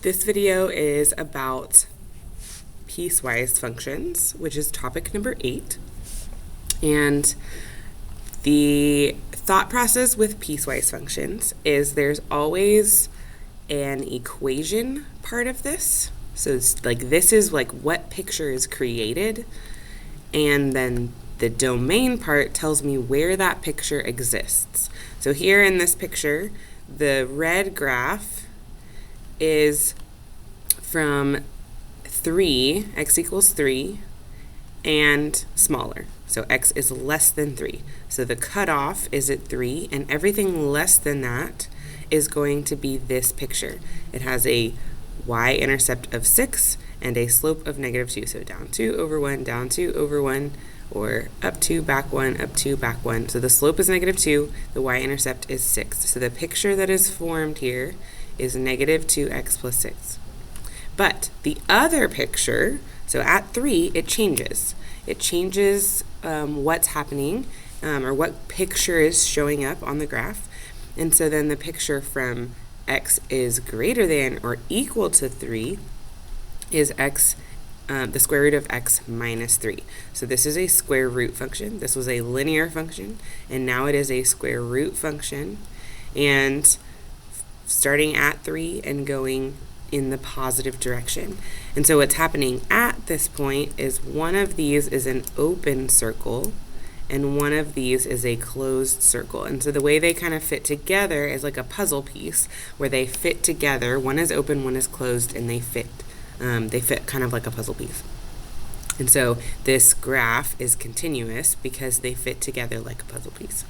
This video is about piecewise functions, which is topic number 8. And the thought process with piecewise functions is there's always an equation part of this. So it's like this is like what picture is created, and then the domain part tells me where that picture exists. So here in this picture, the red graph is from 3, x equals 3, and smaller. So x is less than 3. So the cutoff is at 3, and everything less than that is going to be this picture. It has a y-intercept of 6 and a slope of -2. So down 2 over 1, down 2 over 1, or up 2, back 1, up 2, back 1. So the slope is -2, the y-intercept is 6. So the picture that is formed here is -2x plus 6. But the other picture, so at 3, it changes. It changes what's happening, or what picture is showing up on the graph. And so then the picture from x is greater than or equal to 3 is x, the square root of x minus 3. So this is a square root function. This was a linear function, and now it is a square root function. And starting at 3 and going in the positive direction. And so what's happening at this point is one of these is an open circle and one of these is a closed circle. And so the way they kind of fit together is like a puzzle piece where they fit together. One is open, one is closed, and they fit kind of like a puzzle piece. And so this graph is continuous because they fit together like a puzzle piece.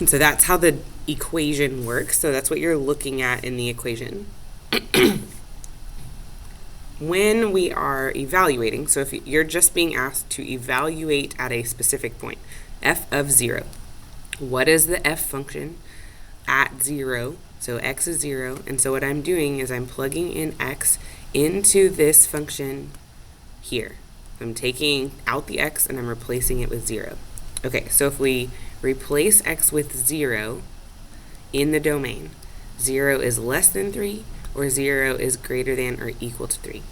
And so that's how the equation works. So that's what you're looking at in the equation. When we are evaluating, so if you're just being asked to evaluate at a specific point, f of 0, what is the f function at 0? So x is 0, and so what I'm doing is I'm plugging in x into this function here. I'm taking out the x and I'm replacing it with 0. Okay, so if we replace x with 0 in the domain, 0 is less than 3, or 0 is greater than or equal to 3.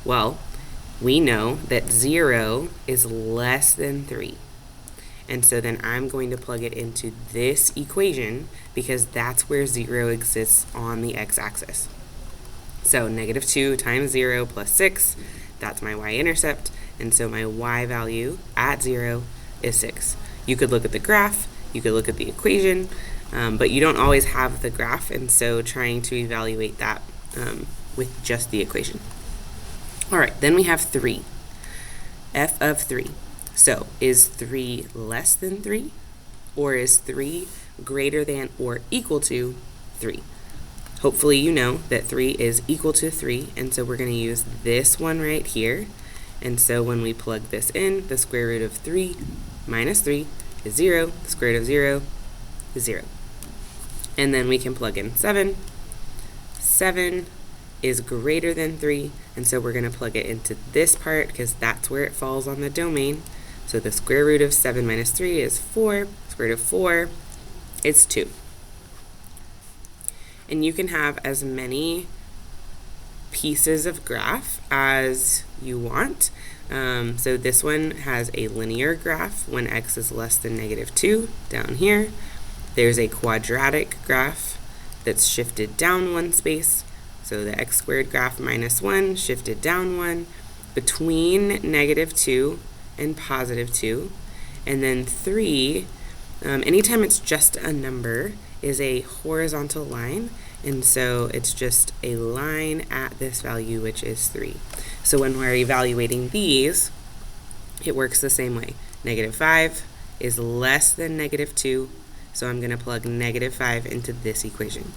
Well, we know that 0 is less than 3. And so then I'm going to plug it into this equation because that's where 0 exists on the x-axis. So -2 times 0 plus 6, that's my y-intercept, and so my y value at 0 is 6. You could look at the graph, you could look at the equation, but you don't always have the graph, and so trying to evaluate that with just the equation. All right, then we have 3, f of 3. So is 3 less than 3, or is 3 greater than or equal to 3? Hopefully you know that 3 is equal to 3, and so we're going to use this one right here. And so when we plug this in, the square root of 3 minus 3 is 0, the square root of 0 is 0. And then we can plug in 7. 7 is greater than 3, and so we're going to plug it into this part because that's where it falls on the domain. So the square root of 7 minus 3 is 4. Square root of 4 is 2. And you can have as many pieces of graph as you want. So this one has a linear graph when x is less than -2 down here. There's a quadratic graph that's shifted down 1 space. So the x squared graph minus 1 shifted down 1 between -2 and +2. And then 3, anytime it's just a number, is a horizontal line. And so it's just a line at this value, which is 3. So when we're evaluating these, it works the same way. -5 is less than -2. So I'm going to plug -5 into this equation.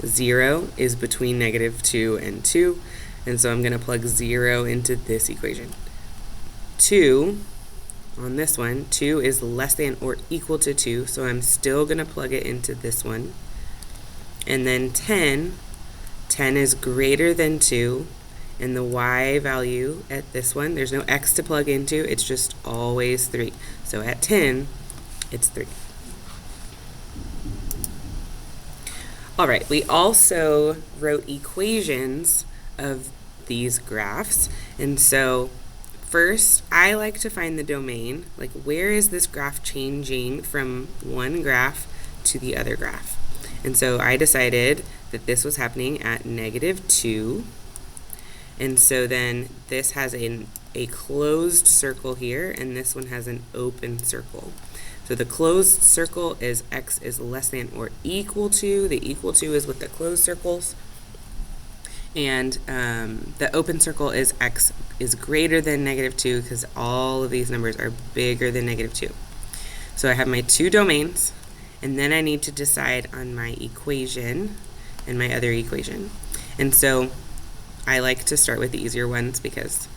0 is between -2 and 2, and so I'm going to plug 0 into this equation. 2, on this one, 2 is less than or equal to 2, so I'm still going to plug it into this one. And then 10 is greater than 2, and the y value at this one, there's no x to plug into, it's just always 3. So at 10, it's 3. All right, we also wrote equations of these graphs. And so first, I like to find the domain, like where is this graph changing from one graph to the other graph. And so I decided that this was happening at -2. And so then this has a closed circle here, and this one has an open circle. So the closed circle is x is less than or equal to. The equal to is with the closed circles. And the open circle is x is greater than -2 because all of these numbers are bigger than -2. So I have my two domains, and then I need to decide on my equation and my other equation. And so I like to start with the easier ones because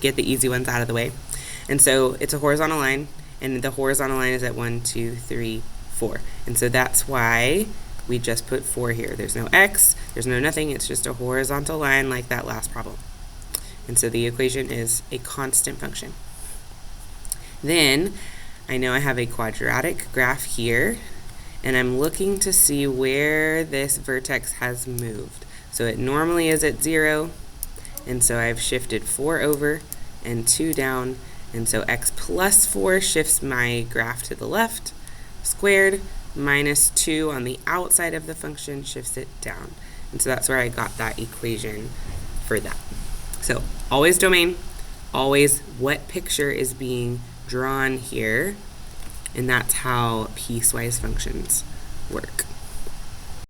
get the easy ones out of the way. And so it's a horizontal line, and the horizontal line is at 1, 2, 3, 4. And so that's why we just put 4 here. There's no x, there's no nothing, it's just a horizontal line like that last problem. And so the equation is a constant function. Then I know I have a quadratic graph here, and I'm looking to see where this vertex has moved. So it normally is at 0, and so I've shifted 4 over and 2 down, and so x plus 4 shifts my graph to the left, squared minus 2 on the outside of the function shifts it down. And so that's where I got that equation for that. So always domain, always what picture is being drawn here, and that's how piecewise functions work.